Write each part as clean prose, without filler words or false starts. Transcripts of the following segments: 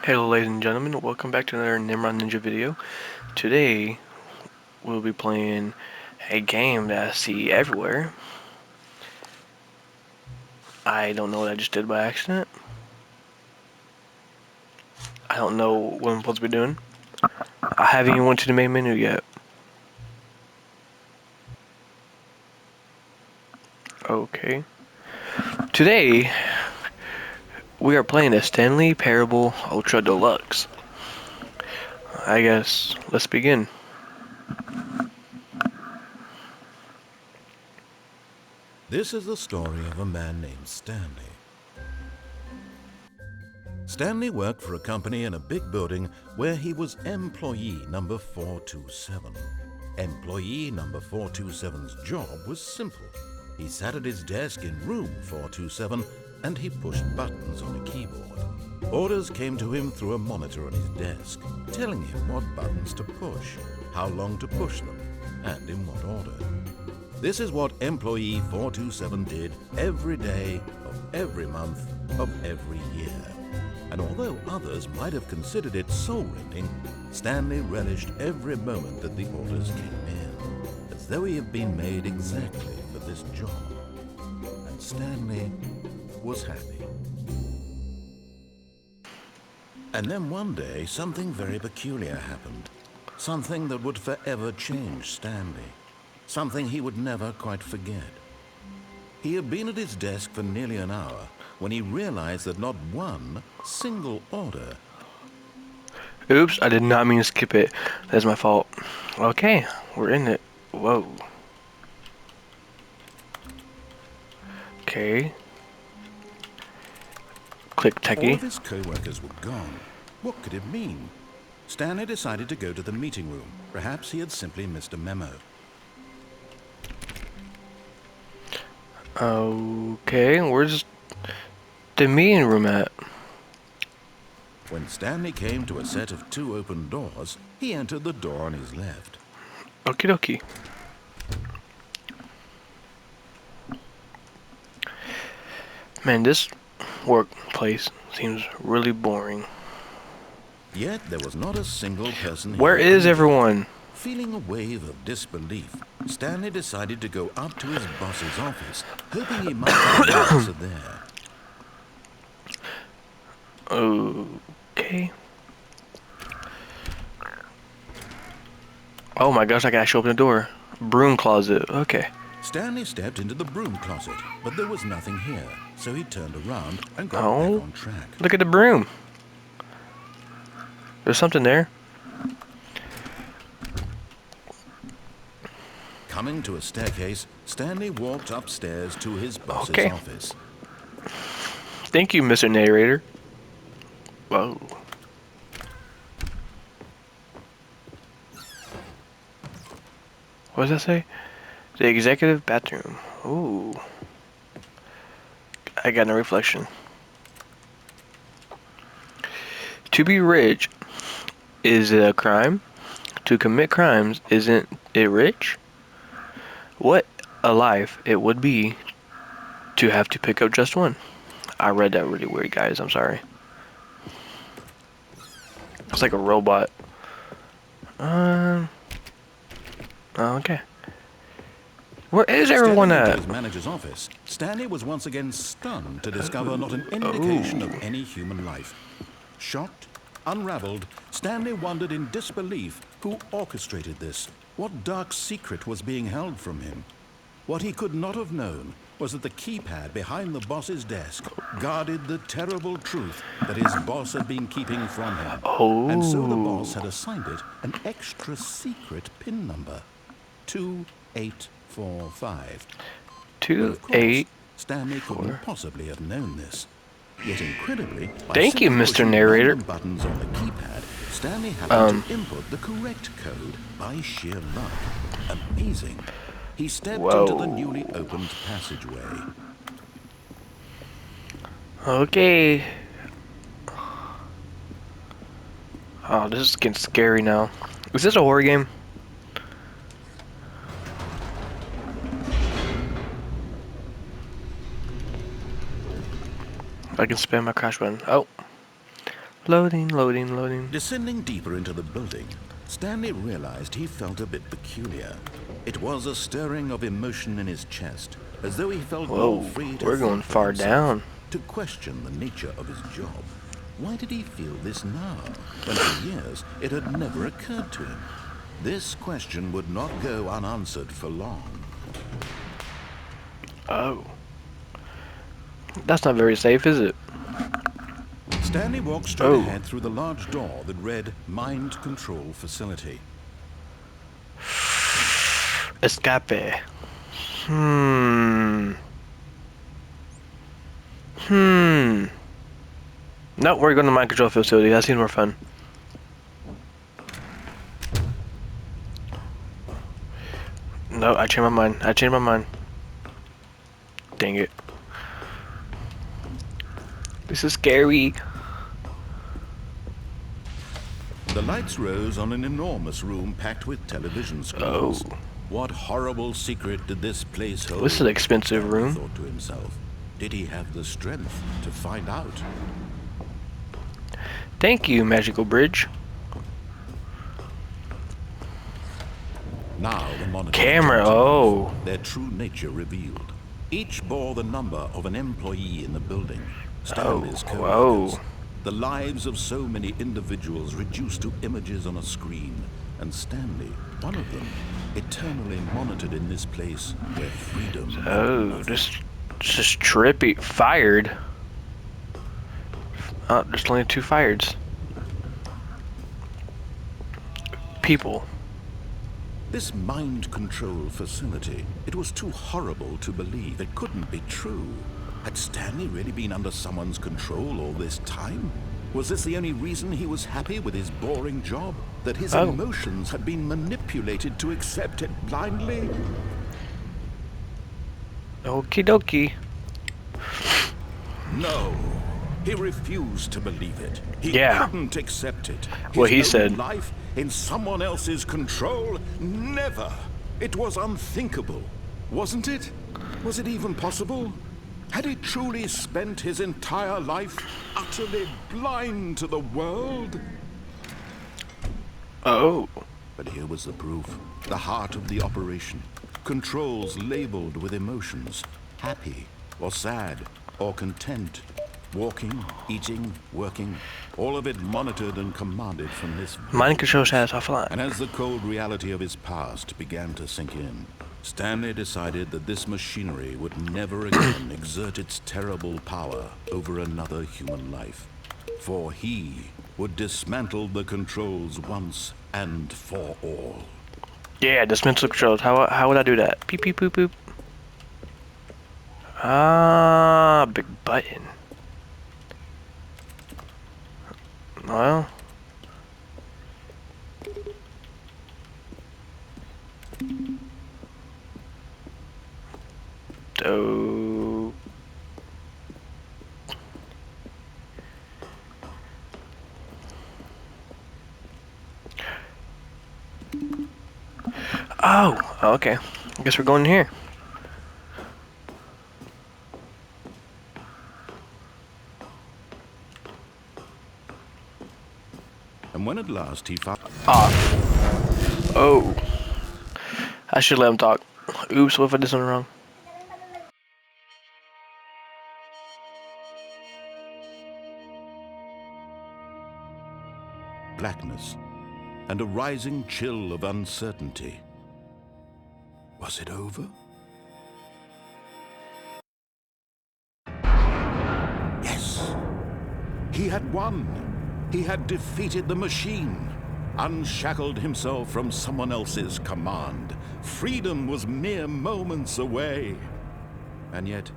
Hello ladies and gentlemen, welcome back to another Nimrod Ninja video. Today, we'll be playing a game that I see everywhere. I don't know what I just did by accident. I don't know what I'm supposed to be doing. I haven't even went to the main menu yet. Okay. Today, we are playing a Stanley Parable Ultra Deluxe. I guess, let's begin. This is the story of a man named Stanley. Stanley worked for a company in a big building where he was employee number 427. Employee number 427's job was simple. He sat at his desk in room 427 and he pushed buttons on a keyboard. Orders came to him through a monitor on his desk, telling him what buttons to push, how long to push them, and in what order. This is what employee 427 did every day of every month of every year. And although others might have considered it soul-rending, Stanley relished every moment that the orders came in, as though he had been made exactly for this job. And Stanley was happy. And then one day, something very peculiar happened. Something that would forever change Stanley. Something he would never quite forget. He had been at his desk for nearly an hour when he realized that not one single order. Oops, I did not mean to skip it. That's my fault. Okay, we're in it. Whoa. Okay. Click All techie. of his co-workers were gone. What could it mean? Stanley decided to go to the meeting room. Perhaps he had simply missed a memo. Okay, where's the meeting room at? When Stanley came to a set of two open doors, he entered the door on his left. Okie dokie. Man, this workplace seems really boring. Yet there was not a single person here. Where is everyone? Feeling a wave of disbelief, Stanley decided to go up to his boss's office, hoping he might find an answer there. Okay. Oh my gosh, I gotta show open the door. Broom closet, okay. Stanley stepped into the broom closet, but there was nothing here, so he turned around and got back on track. Look at the broom. There's something there. Coming to a staircase, Stanley walked upstairs to his boss's office. Thank you, Mr. Narrator. Whoa. What does that say? The executive bathroom. Ooh. I got no reflection. To be rich, is it a crime? To commit crimes, isn't it rich? What a life it would be to have to pick up just one. I read that really weird, guys. I'm sorry. It's like a robot. Okay. Where is everyone at? Into his manager's office, Stanley was once again stunned to discover not an indication of any human life. Shocked, unraveled, Stanley wondered in disbelief who orchestrated this. What dark secret was being held from him? What he could not have known was that the keypad behind the boss's desk guarded the terrible truth that his boss had been keeping from him. And so the boss had assigned it an extra secret PIN number, 2845. 28. Stanley couldn't possibly have known this. Yet incredibly, thank you, Mr. Narrator. Buttons on the keypad, Stanley happened to input the correct code by sheer luck. Amazing. He stepped into the newly opened passageway. Okay. Oh, this is getting scary now. Is this a horror game? I can spam my crash button. Oh. Loading, loading, loading. Descending deeper into the building, Stanley realized he felt a bit peculiar. It was a stirring of emotion in his chest, as though he felt more Whoa, free to we're going think for far himself, down. to question the nature of his job. Why did he feel this now, when for years it had never occurred to him? This question would not go unanswered for long. Oh. That's not very safe, is it? Stanley walked straight ahead through the large door that read Mind Control Facility. Escape. No, we're going to mind control facility. That seems more fun. No, I changed my mind. Dang it. This is scary. The lights rose on an enormous room packed with television screens. Oh. What horrible secret did this place hold? This is an expensive Stanley room. thought to himself. Did he have the strength to find out? Thank you, magical bridge. Now the monitors Camera, turned off, oh. their true nature revealed. Each bore the number of an employee in the building. Stanley's Oh, co-workers. whoa. The lives of so many individuals reduced to images on a screen. And Stanley, one of them, eternally monitored in this place where freedom meant Oh, nothing. this is trippy. Fired. Oh, there's only 2 fireds. People. This mind control facility, it was too horrible to believe. It couldn't be true. Had Stanley really been under someone's control all this time? Was this the only reason he was happy with his boring job? That his emotions had been manipulated to accept it blindly? Okie dokie. No. He refused to believe it. He Yeah. couldn't accept it. What he His own said. life in someone else's control? Never. It was unthinkable, wasn't it? Was it even possible? Had he truly spent his entire life utterly blind to the world? Oh. But here was the proof. The heart of the operation. Controls labeled with emotions. Happy, or sad, or content. Walking, eating, working. All of it monitored and commanded from this... Mind control status offline. And as the cold reality of his past began to sink in, Stanley decided that this machinery would never again exert its terrible power over another human life. For he would dismantle the controls once and for all. Yeah, dismantle controls. How would I do that? Beep, beep, boop, boop. Ah, big button. Well. Oh. Oh, okay. I guess we're going here. And when at last he found... Off. Oh. I should let him talk. Oops, what if I did something wrong? blackness and a rising chill of uncertainty. Was it over? Yes. He had won. He had defeated the machine, unshackled himself from someone else's command. Freedom was mere moments away. And yet,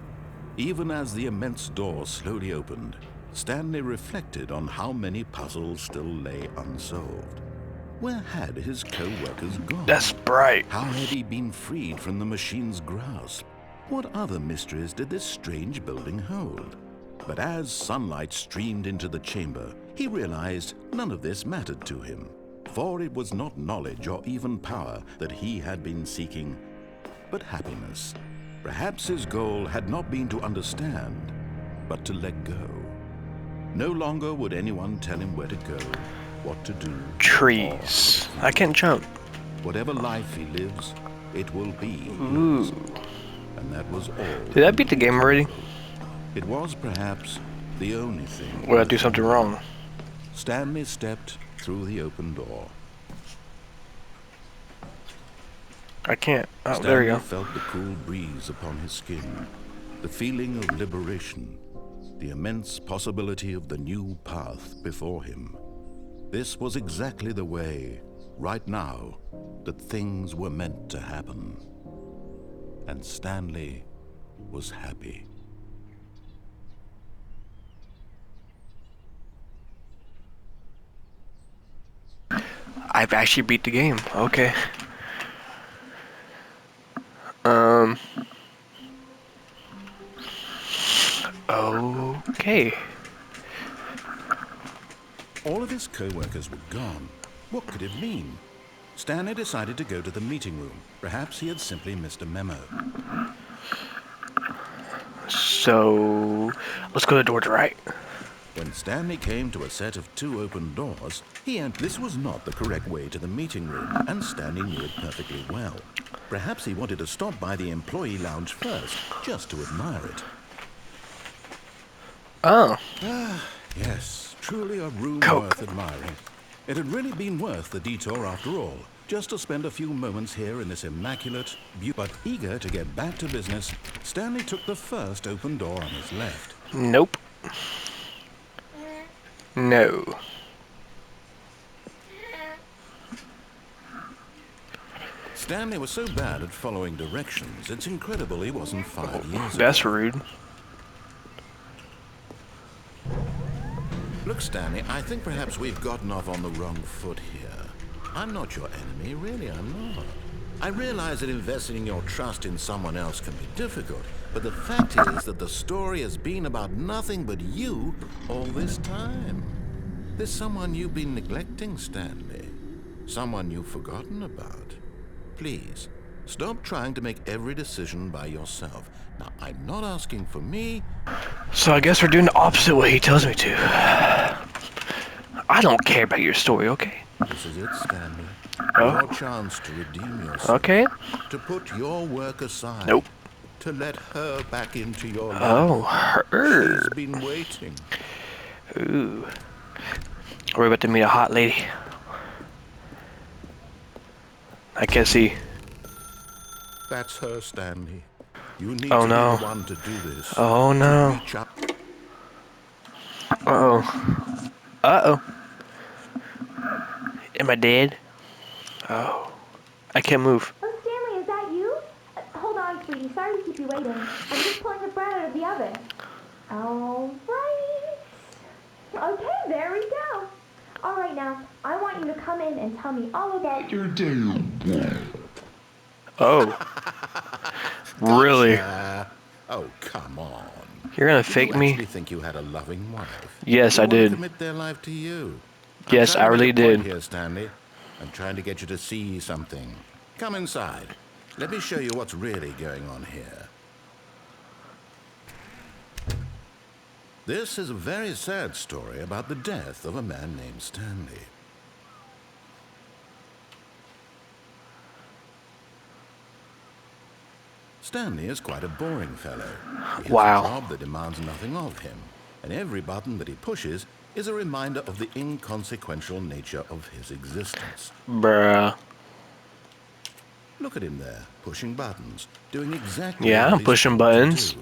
even as the immense door slowly opened, Stanley reflected on how many puzzles still lay unsolved. Where had his co-workers gone? That's bright. How had he been freed from the machine's grasp? What other mysteries did this strange building hold? But as sunlight streamed into the chamber, he realized none of this mattered to him, for it was not knowledge or even power that he had been seeking, but happiness. Perhaps his goal had not been to understand, but to let go. No longer would anyone tell him where to go, what to do. Trees. I can't jump. Whatever life he lives, it will be his. Ooh. And that was all. Did I beat the game already? It was perhaps the only thing. Or did I do something wrong? Stanley stepped through the open door. I can't. Oh, Stanley there we go. felt the cool breeze upon his skin, the feeling of liberation, the immense possibility of the new path before him. This was exactly the way, right now, that things were meant to happen. And Stanley was happy. I've actually beat the game. Okay. Okay. All of his co-workers were gone. What could it mean? Stanley decided to go to the meeting room. Perhaps he had simply missed a memo. So, let's go to the door to the right. When Stanley came to a set of 2 open doors, this was not the correct way to the meeting room, and Stanley knew it perfectly well. Perhaps he wanted to stop by the employee lounge first, just to admire it. Oh. Yes, truly a room worth admiring. It had really been worth the detour after all, just to spend a few moments here in this immaculate, but eager to get back to business, Stanley took the first open door on his left. Nope. No. Stanley was so bad at following directions, it's incredible he wasn't 5 years ago. That's rude. Look, Stanley, I think perhaps we've gotten off on the wrong foot here. I'm not your enemy, really, I'm not. I realize that investing your trust in someone else can be difficult, but the fact is that the story has been about nothing but you all this time. There's someone you've been neglecting, Stanley. Someone you've forgotten about. Please, stop trying to make every decision by yourself. Now, I'm not asking for me. So I guess we're doing the opposite way he tells me to. I don't care about your story, okay? This is it, Stanley. Oh. Your chance to redeem yourself. Okay. To put your work aside. Nope. To let her back into your life. Oh, her. She's been waiting. Ooh. We're about to meet a hot lady. I can't see. That's her, Stanley. You need Oh, to no. be the one to do this. Oh, no. To reach up. Uh-oh. Uh-oh. Am I dead? Oh. I can't move. Oh, Stanley, is that you? Hold on, sweetie. Sorry to keep you waiting. I'm just pulling the bread out of the oven. All right. Okay, there we go. All right, now, I want you to come in and tell me all about your day. Oh. Really? Oh, come on. You're gonna fake You me? actually think you had a loving wife? Yes, Who I wanted did. to commit their life to you. Yes, I really did. Here, Stanley. I'm trying to get you to see something. Come inside. Let me show you what's really going on here. This is a very sad story about the death of a man named Stanley. Stanley is quite a boring fellow. He has Wow. a job that demands nothing of him, and every button that he pushes is a reminder of the inconsequential nature of his existence. Bruh. Look at him there, pushing buttons, doing exactly Yeah, what I'm he's pushing told to buttons. do.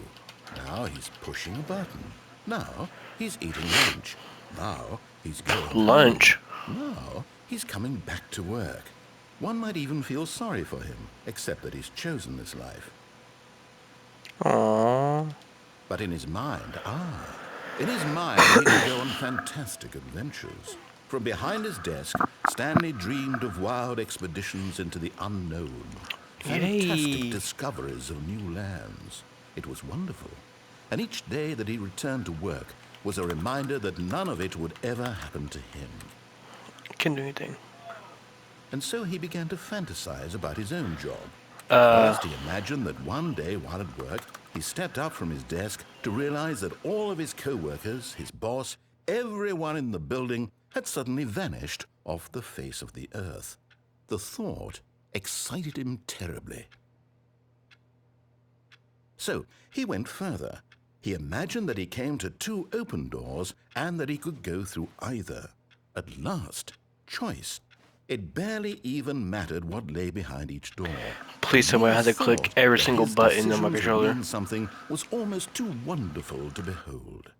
Now he's pushing a button. Now he's eating lunch. Now he's going Lunch? home. Now he's coming back to work. One might even feel sorry for him, except that he's chosen this life. Aww. But in his mind, in his mind he could go on fantastic adventures. From behind his desk, Stanley dreamed of wild expeditions into the unknown. Fantastic Yay. discoveries of new lands. It was wonderful. And each day that he returned to work was a reminder that none of it would ever happen to him. Can't do anything. And so he began to fantasize about his own job. First, he imagined that one day while at work, he stepped up from his desk to realize that all of his co-workers, his boss, everyone in the building had suddenly vanished off the face of the earth. The thought excited him terribly. So he went further. He imagined that he came to 2 open doors and that he could go through either. At last, choice. It barely even mattered what lay behind each door. Please, somebody has to click every single button on my controller. Something was almost too wonderful to behold.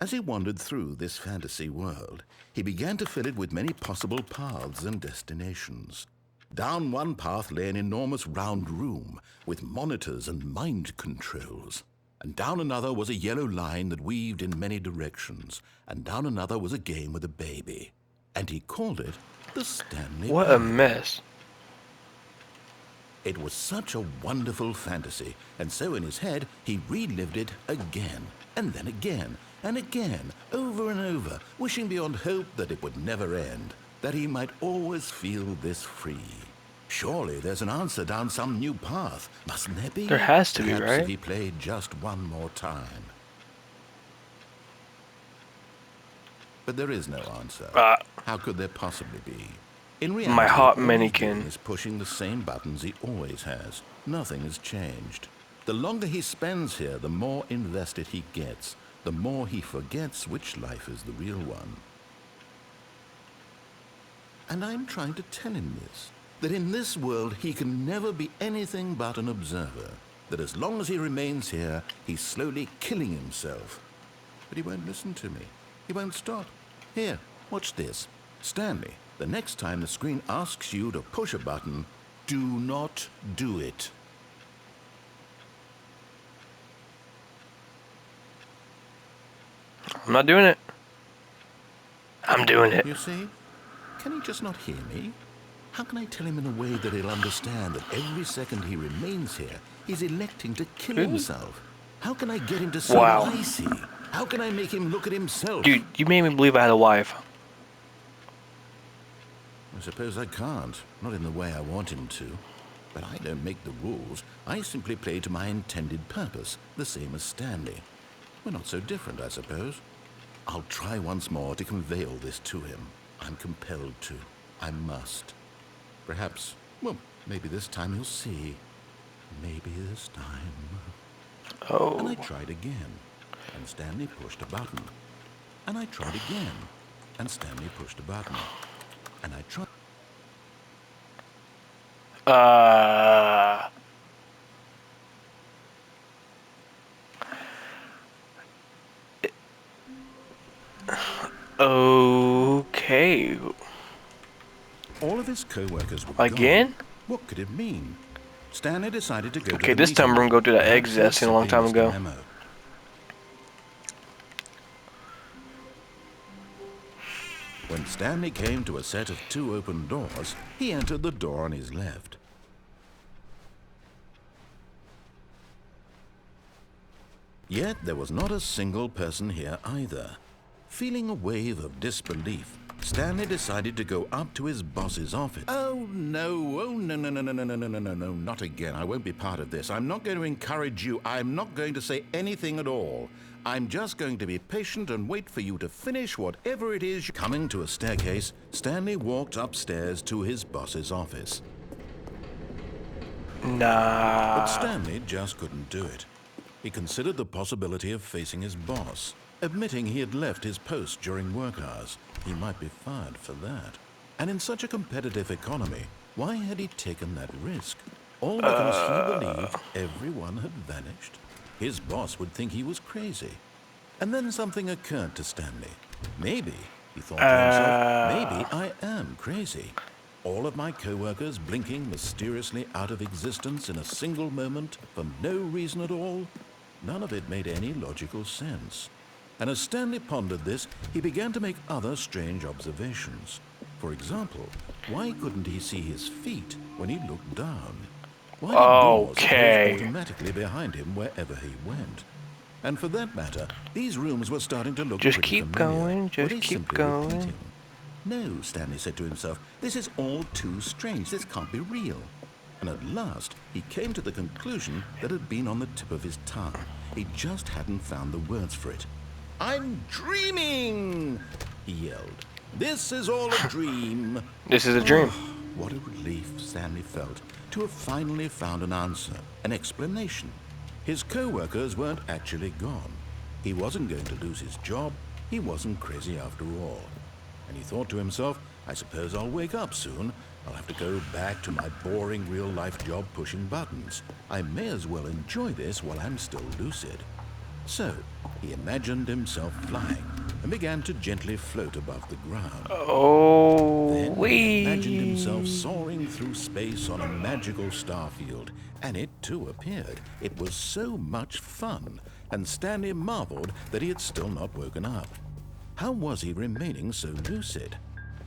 As he wandered through this fantasy world, he began to fill it with many possible paths and destinations. Down one path lay an enormous round room with monitors and mind controls. And down another was a yellow line that weaved in many directions. And down another was a game with a baby. And he called it the Stanley What a Parable. mess. It was such a wonderful fantasy, and so in his head he relived it again, and then again, and again, over and over, wishing beyond hope that it would never end, that he might always feel this free. Surely there's an answer down some new path, mustn't there be? There has to be, Perhaps right? if he played just one more time. But there is no answer. How could there possibly be? In reality, My hot all he's mannequin. doing is pushing the same buttons he always has. Nothing has changed. The longer he spends here, the more invested he gets. The more he forgets which life is the real one. And I'm trying to tell him this, that in this world he can never be anything but an observer, that as long as he remains here, he's slowly killing himself. But he won't listen to me. He won't stop. Here, watch this. Stanley, the next time the screen asks you to push a button, do not do it. I'm not doing it. I'm doing it. You see? Can he just not hear me? How can I tell him in a way that he'll understand that every second he remains here, he's electing to kill himself? How can I get him to see Wow. what I see? How can I make him look at himself? Dude, you made me believe I had a wife. I suppose I can't, not in the way I want him to. But I don't make the rules. I simply play to my intended purpose, the same as Stanley. We're not so different, I suppose. I'll try once more to convey all this to him. I'm compelled to. I must. Perhaps, well, maybe this time he'll see. Maybe this time. Oh. And I tried again, and Stanley pushed a button. And I tried again, and Stanley pushed a button. And I tried. Okay. All of his co-workers were Again? gone. What could it mean? Stanley decided to go to Okay, the this time we're meeting. gonna go to the Perhaps exit I seen a long simply time missed the ago. memo. When Stanley came to a set of 2 open doors, he entered the door on his left. Yet there was not a single person here either. Feeling a wave of disbelief, Stanley decided to go up to his boss's office. Oh no, no, not again. I won't be part of this. I'm not going to encourage you. I'm not going to say anything at all. I'm just going to be patient and wait for you to finish whatever it is. Coming to a staircase, Stanley walked upstairs to his boss's office. But Nah. Stanley just couldn't do it. He considered the possibility of facing his boss, admitting he had left his post during work hours. He might be fired for that. And in such a competitive economy, why had he taken that risk? All because he believed everyone had vanished. His boss would think he was crazy. And then something occurred to Stanley. Maybe, he thought to himself, maybe I am crazy. All of my co-workers blinking mysteriously out of existence in a single moment for no reason at all. None of it made any logical sense. And as Stanley pondered this, he began to make other strange observations. For example, why couldn't he see his feet when he looked down? Why did doors Okay. close automatically behind him wherever he went? And for that matter, these rooms were starting to look Just pretty keep familiar. going, Were just they keep simply going. repeating? No, Stanley said to himself, this is all too strange. This can't be real. And at last, he came to the conclusion that had been on the tip of his tongue. He just hadn't found the words for it. "I'm dreaming!" he yelled. "This is all a dream." This is a dream. What a relief Stanley felt to have finally found an answer, an explanation. His co-workers weren't actually gone. He wasn't going to lose his job. He wasn't crazy after all. And he thought to himself, I suppose I'll wake up soon. I'll have to go back to my boring real-life job pushing buttons. I may as well enjoy this while I'm still lucid. So, he imagined himself flying and began to gently float above the ground. Oh, Then he imagined himself soaring through space on a magical starfield, and it too appeared. It was so much fun, and Stanley marveled that he had still not woken up. How was he remaining so lucid?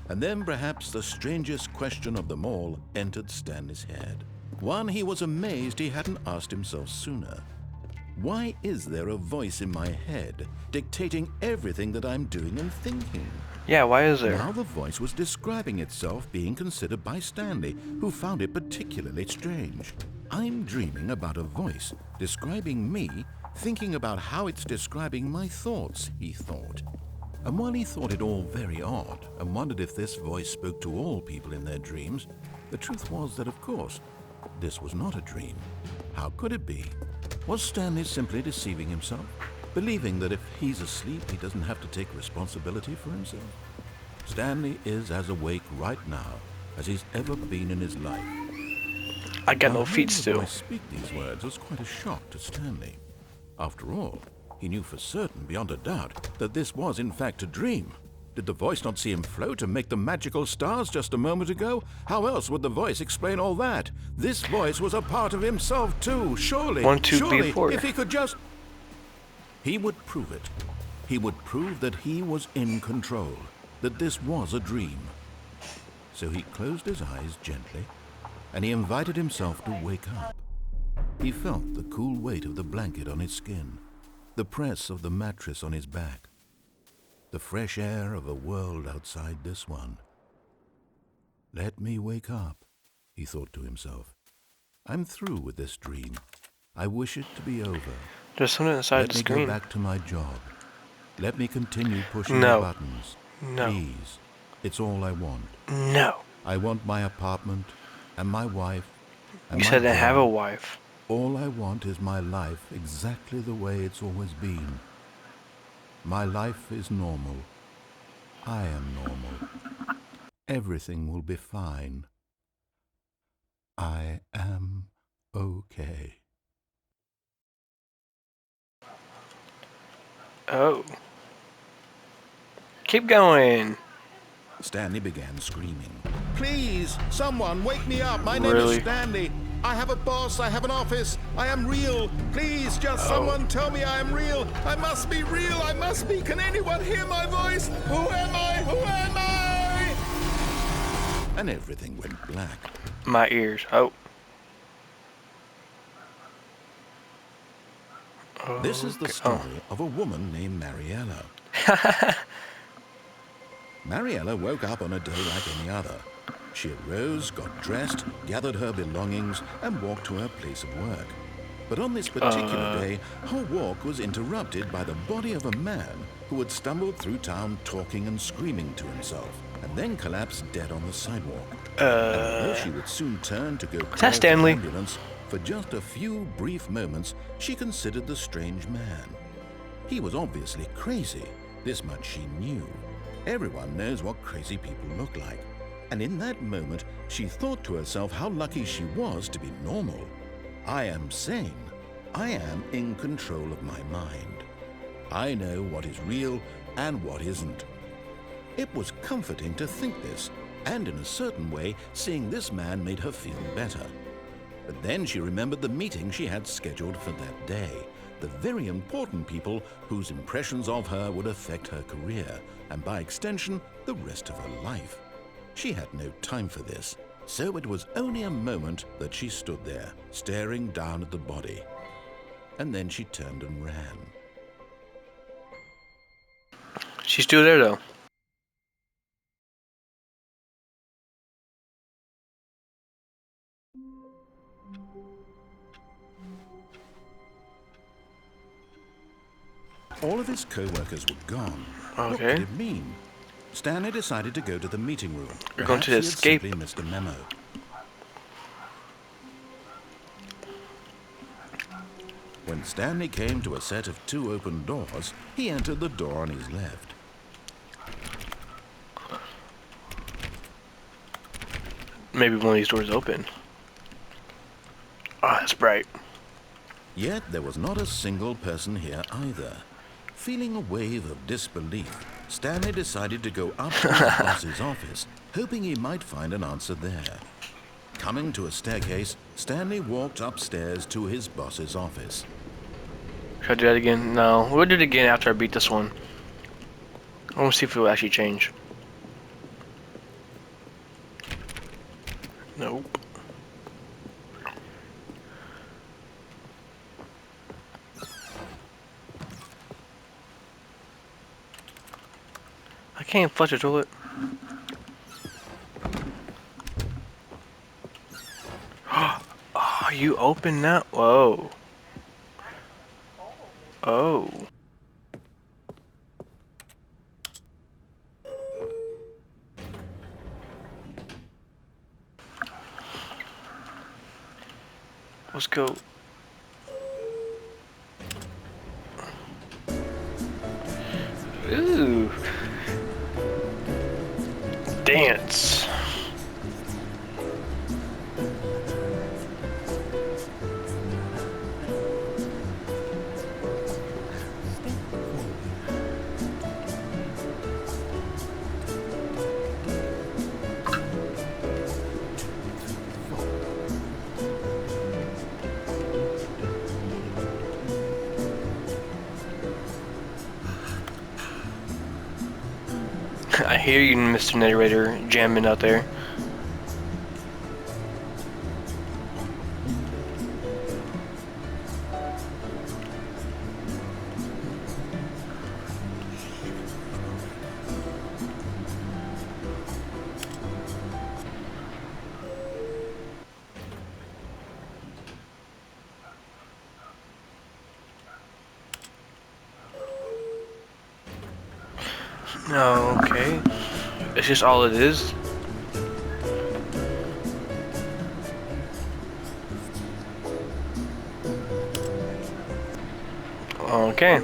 And then perhaps the strangest question of them all entered Stanley's head. One he was amazed he hadn't asked himself sooner. Why is there a voice in my head dictating everything that I'm doing and thinking? Yeah, why is there? Now the voice was describing itself being considered by Stanley, who found it particularly strange. I'm dreaming about a voice describing me, thinking about how it's describing my thoughts, he thought. And while he thought it all very odd and wondered if this voice spoke to all people in their dreams, the truth was that, of course, this was not a dream. How could it be? Was Stanley simply deceiving himself, believing that if he's asleep, he doesn't have to take responsibility for himself? Stanley is as awake right now as he's ever been in his life. I got Now, no feet hearing the still. voice speak these words was quite a shock to Stanley. After all, he knew for certain, beyond a doubt, that this was in fact a dream. Did the voice not see him float and make the magical stars just a moment ago? How else would the voice explain all that? This voice was a part of himself too, surely. 1, 2, 3, surely, 4. if he could just... He would prove it. He would prove that he was in control, that this was a dream. So he closed his eyes gently, and he invited himself to wake up. He felt the cool weight of the blanket on his skin, the press of the mattress on his back, the fresh air of a world outside this one. Let me wake up, he thought to himself. I'm through with this dream. I wish it to be over. There's something inside Let the me screen. go back to my job. Let me continue pushing No. the buttons. No. Please. It's all I want. No. I want my apartment and my wife and You my said I have a job. wife. All I want is my life exactly the way it's always been. My life is normal. I am normal. Everything will be fine. I am okay. Oh. Keep going. Stanley began screaming. Please, someone wake me up. My name Really? is Stanley. I have a boss. I have an office. I am real. Please, just someone tell me I am real. I must be real. I must be. Can anyone hear my voice? Who am I? Who am I? And everything went black. My ears. Oh. This is the Okay. story of a woman named Mariella. Mariella woke up on a day like any other. She arose, got dressed, gathered her belongings, and walked to her place of work. But on this particular day, her walk was interrupted by the body of a man who had stumbled through town talking and screaming to himself, and then collapsed dead on the sidewalk. And although she would soon turn to go call for Stanley? an ambulance, for just a few brief moments, she considered the strange man. He was obviously crazy. This much she knew. Everyone knows what crazy people look like. And in that moment, she thought to herself how lucky she was to be normal. I am sane. I am in control of my mind. I know what is real and what isn't. It was comforting to think this, and in a certain way, seeing this man made her feel better. But then she remembered the meeting she had scheduled for that day, the very important people whose impressions of her would affect her career, and by extension, the rest of her life. She had no time for this, so it was only a moment that she stood there, staring down at the body. And then she turned and ran. She's still there though. co-workers were gone. What Okay. could it mean? Stanley decided to go to the meeting room. We're going Perhaps to he had escape. simply missed a memo. When Stanley came to a set of 2 open doors, he entered the door on his left. Maybe one of these doors open. Oh, that's bright. Yet there was not a single person here either. Feeling a wave of disbelief, Stanley decided to go up to his boss's office, hoping he might find an answer there. Coming to a staircase, Stanley walked upstairs to his boss's office. Should I do that again? No. We'll do it again after I beat this one. I want to see if it will actually change. Nope. I can't flush the toilet. Oh, you open that? Whoa. Oh. Let's go. Ooh. Dance. I hear you, Mr. Narrator, jamming out there. Okay. It's just all it is. Okay.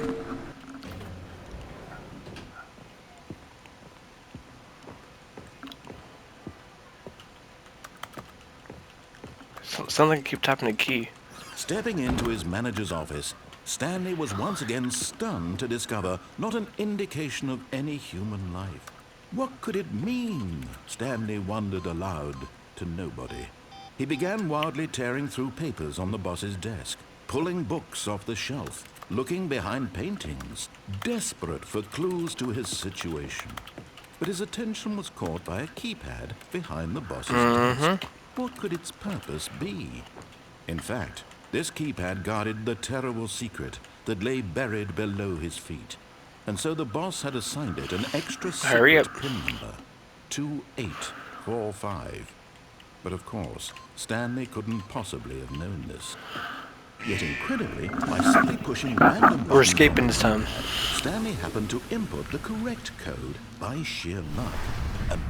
Sounds like I keep tapping the key. Stepping into his manager's office, Stanley was once again stunned to discover not an indication of any human life. What could it mean? Stanley wondered aloud to nobody. He began wildly tearing through papers on the boss's desk, pulling books off the shelf, looking behind paintings, desperate for clues to his situation. But his attention was caught by a keypad behind the boss's desk. What could its purpose be? In fact, this keypad guarded the terrible secret that lay buried below his feet. And so the boss had assigned it an extra Hurry secret up. PIN number, 2845. But of course, Stanley couldn't possibly have known this. Yet incredibly, by simply pushing random buttons We're escaping on this the time. keypad, Stanley happened to input the correct code by sheer luck.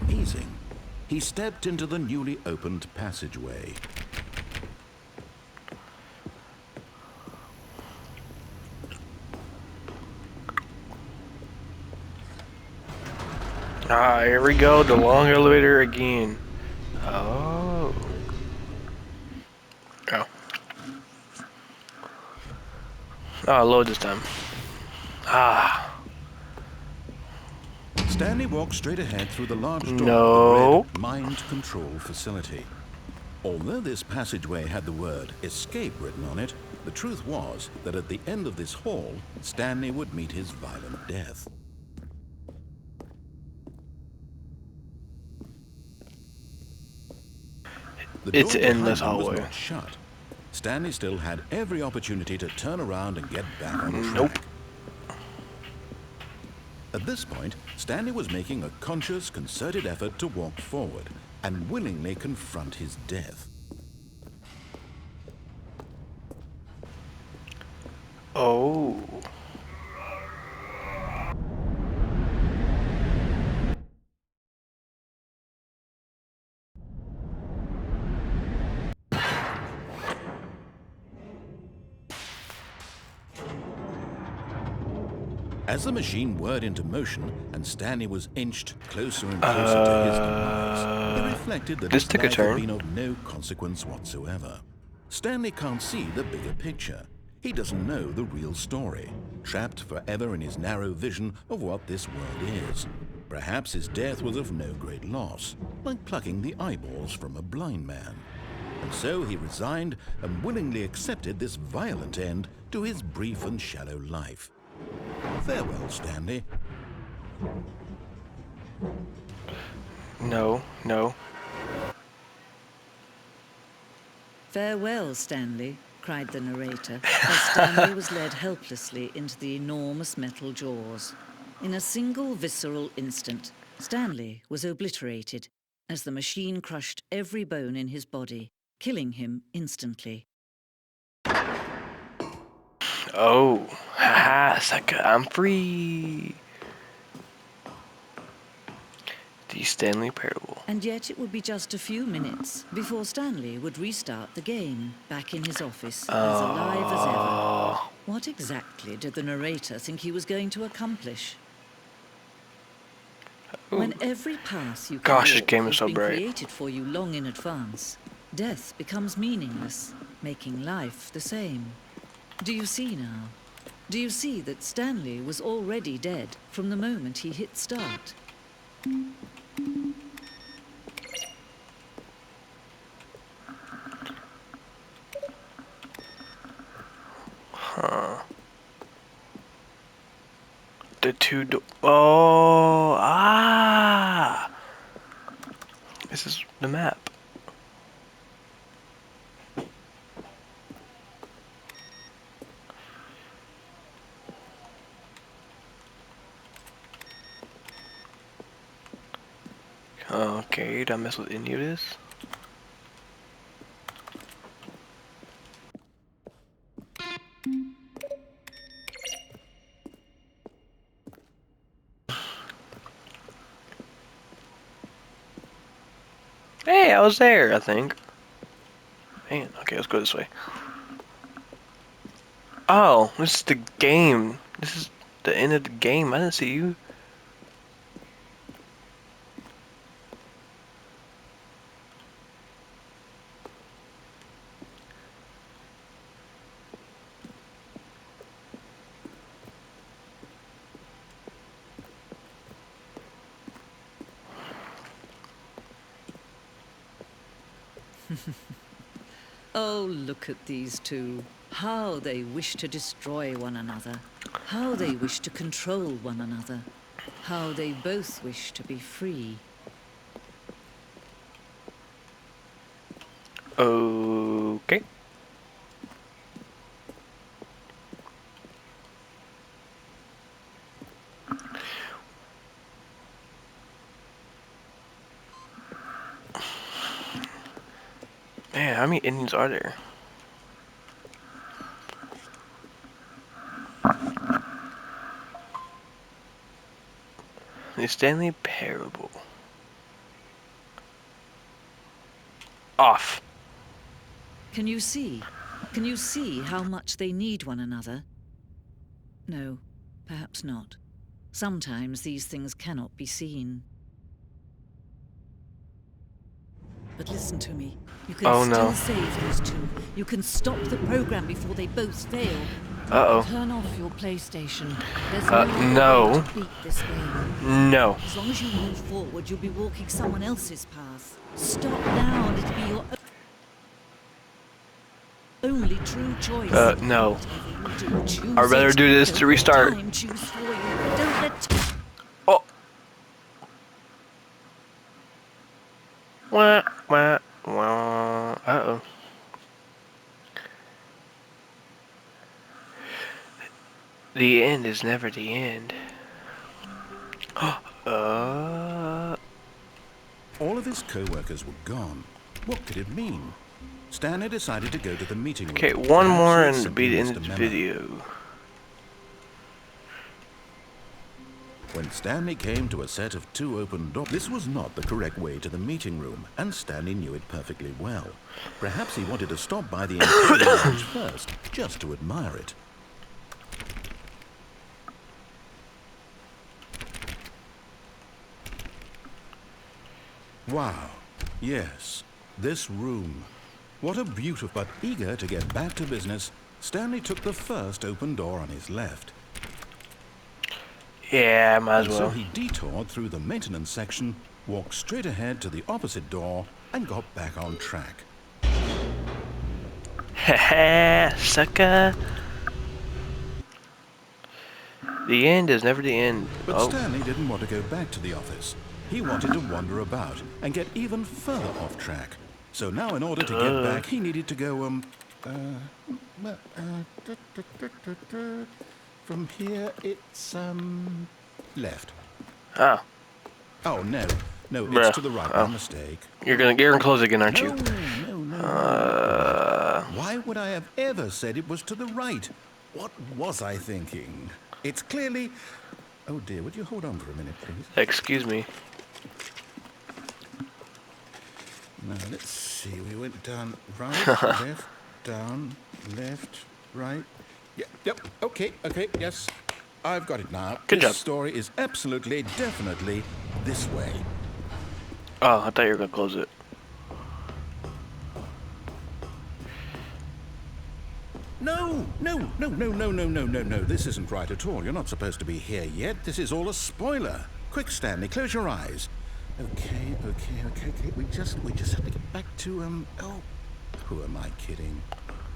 Amazing. He stepped into the newly opened passageway. Ah, here we go, the long elevator again. Oh. Oh. Oh, load this time. Ah. Stanley walked straight ahead through the large door No. that read Mind Control Facility. Although this passageway had the word escape written on it, the truth was that at the end of this hall, Stanley would meet his violent death. The It's door an endless behind him was hallway. not shut. Stanley still had every opportunity to turn around and get back on track. Nope. At this point, Stanley was making a conscious, concerted effort to walk forward and willingly confront his death. Oh. As the machine whirred into motion and Stanley was inched closer and closer to his demise, he reflected that this his took a life had turn. been of no consequence whatsoever. Stanley can't see the bigger picture. He doesn't know the real story, trapped forever in his narrow vision of what this world is. Perhaps his death was of no great loss, like plucking the eyeballs from a blind man. And so he resigned and willingly accepted this violent end to his brief and shallow life. Farewell, Stanley. No, no. Farewell, Stanley, cried the narrator, as Stanley was led helplessly into the enormous metal jaws. In a single visceral instant, Stanley was obliterated as the machine crushed every bone in his body, killing him instantly. Oh, haha, sucker, I'm free. The Stanley Parable. And yet it would be just a few minutes before Stanley would restart the game, back in his office, as alive as ever. What exactly did the narrator think he was going to accomplish? When every path you can Gosh, this walk game is has so been bright. created for you long in advance, death becomes meaningless, making life the same. Do you see now? Do you see that Stanley was already dead from the moment he hit start? Huh. The oh, ah! This is the map. Okay, don't mess with any of this. Hey, I was there, I think. Man, okay, let's go this way. Oh, this is the game. This is the end of the game. I didn't see you. Oh, look at these two. How they wish to destroy one another. How they wish to control one another. How they both wish to be free. Okay. Man, how many Indians are there? The Stanley Parable. Off. Can you see? Can you see how much they need one another? No, perhaps not. Sometimes these things cannot be seen. But listen to me. You can Oh, still no. save these two. You can stop the program before they both fail. Uh-oh. Turn off your PlayStation. There's no other no. way to beat this game. No. As long as you move forward, you'll be walking someone else's path. Stop now and it'll be your only true choice. No. Whatever you do, choose I'd rather it. do this Don't to let restart. time choose for you. Don't let Oh. Wah, wah, wah. Uh-oh. The end is never the end. All of his co-workers were gone. What could it mean? Stanley decided to go to the meeting room. Okay, one Perhaps more he had and simply be the end missed of a the memo. video. When Stanley came to a set of two open doors, this was not the correct way to the meeting room, and Stanley knew it perfectly well. Perhaps he wanted to stop by the Imperial Lounge first, just to admire it. Wow. Yes, this room. What a beautiful... But eager to get back to business, Stanley took the first open door on his left. Yeah, might as And so well. he detoured through the maintenance section, walked straight ahead to the opposite door, and got back on track. Haha, sucker. The end is never the end. But Oh, Stanley didn't want to go back to the office. He wanted to wander about and get even further off track. So now in order to get back, he needed to go, from here it's, left. oh, Oh, no, it's bruh. to the right, Oh. my mistake. You're gonna close again, aren't you? No. Why would I have ever said it was to the right? What was I thinking? It's clearly... Oh dear, would you hold on for a minute, please? Excuse me. Now, let's see. We went down right, left, down, left, right. Yep, okay, yes. I've got it now. Good job. This story is absolutely, definitely this way. Oh, I thought you were gonna close it. No. This isn't right at all. You're not supposed to be here yet. This is all a spoiler. Quick, Stanley, close your eyes. Okay. We just have to get back to, oh, who am I kidding?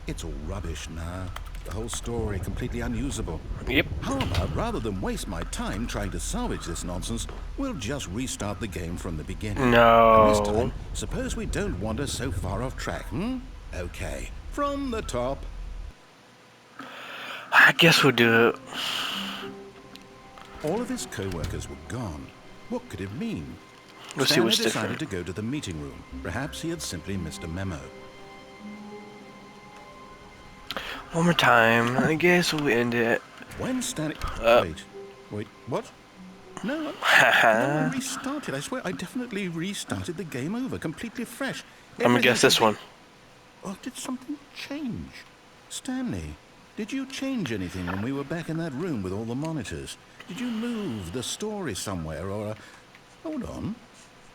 It's all rubbish now. The whole story completely unusable. Yep. How about, rather than waste my time trying to salvage this nonsense, we'll just restart the game from the beginning. No. And this time, suppose we don't wander so far off track, Okay, from the top. I guess we'll do it. All of his co-workers were gone. What could it mean? Let's see Stanley what's decided different. to go to the meeting room. Perhaps he had simply missed a memo. One more time. I guess we'll end it. When Stanley... Wait, what? No, I restarted. I swear, I definitely restarted the game over, completely fresh. I'm gonna guess this one. Oh, did something change? Stanley, did you change anything when we were back in that room with all the monitors? Did you move the story somewhere, or... Hold on.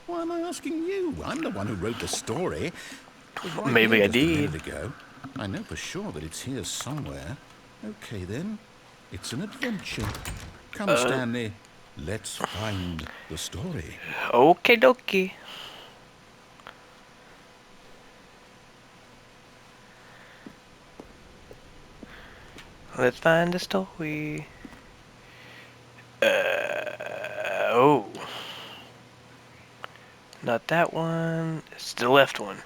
Why am I asking you? I'm the one who wrote the story. It was right Maybe here I just a minute did. ago. I know for sure that it's here somewhere. Okay, then. It's an adventure. Come, Stanley. Let's find the story. Okie dokie. Let's find the story. Oh. Not that one. It's the left one.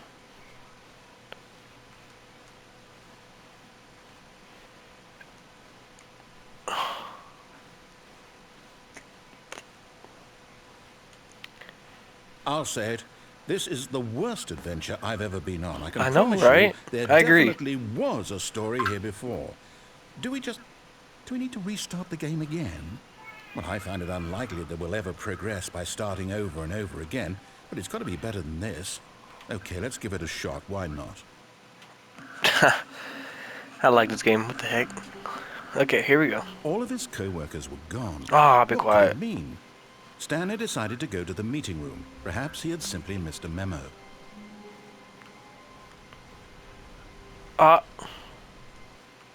I'll say it. This is the worst adventure I've ever been on. I can I know, promise right? you there I agree. definitely was a story here before. Do we need to restart the game again? Well, I find it unlikely that we'll ever progress by starting over and over again, but it's got to be better than this. Okay, let's give it a shot. Why not? I like this game. What the heck? Okay, here we go. All of his co-workers were gone. Ah, be What quiet. could it mean? Stanley decided to go to the meeting room. Perhaps he had simply missed a memo.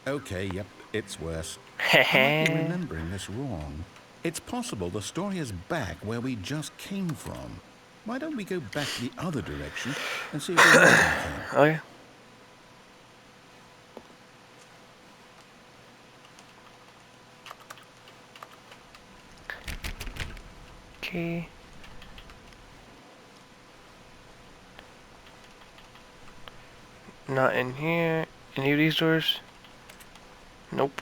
Okay, yep, it's worse. I might be remembering this wrong. It's possible the story is back where we just came from. Why don't we go back the other direction and see if we know anything? Okay. Okay. Not in here. Any of these doors? Nope.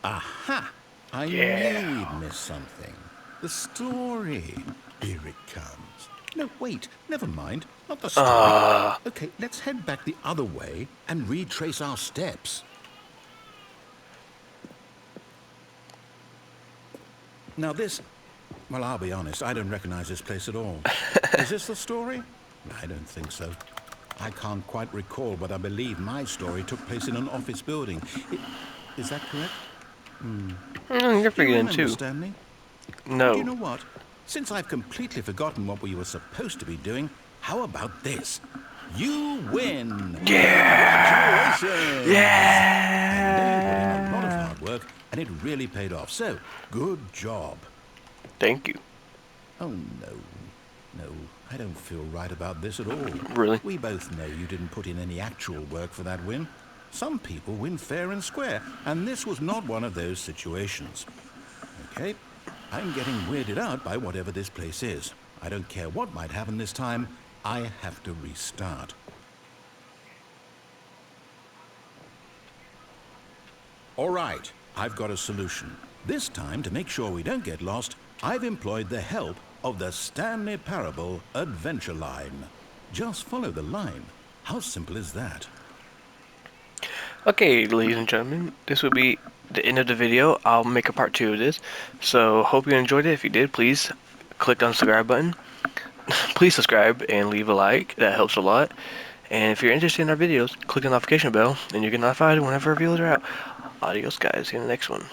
Aha! I Yeah. knew we'd missed something. The story. Here it comes. No, wait, never mind. Not the story. Okay, let's head back the other way and retrace our steps. Now this... Well, I'll be honest, I don't recognize this place at all. Is this the story? I don't think so. I can't quite recall, but I believe my story took place in an office building. Is that correct? You're Do you forgetting remember, too. Stanley? No. Do you know what? Since I've completely forgotten what we were supposed to be doing, how about this? You win! Yeah! Congratulations! I know you put in a lot of Yeah! hard work, and it really paid off, so good job. Thank you. Oh, no. No, I don't feel right about this at all. Really? We both know you didn't put in any actual work for that win. Some people win fair and square, and this was not one of those situations. Okay, I'm getting weirded out by whatever this place is. I don't care what might happen this time. I have to restart. All right, I've got a solution. This time, to make sure we don't get lost, I've employed the help of the Stanley Parable Adventure Line. Just follow the line. How simple is that? Okay, ladies and gentlemen, this would be the end of the video. I'll make a part 2 of this. So, hope you enjoyed it. If you did, please click on the subscribe button. Please subscribe and leave a like. That helps a lot. And if you're interested in our videos, click the notification bell and you get notified whenever our videos are out. Adios, guys. See you in the next one.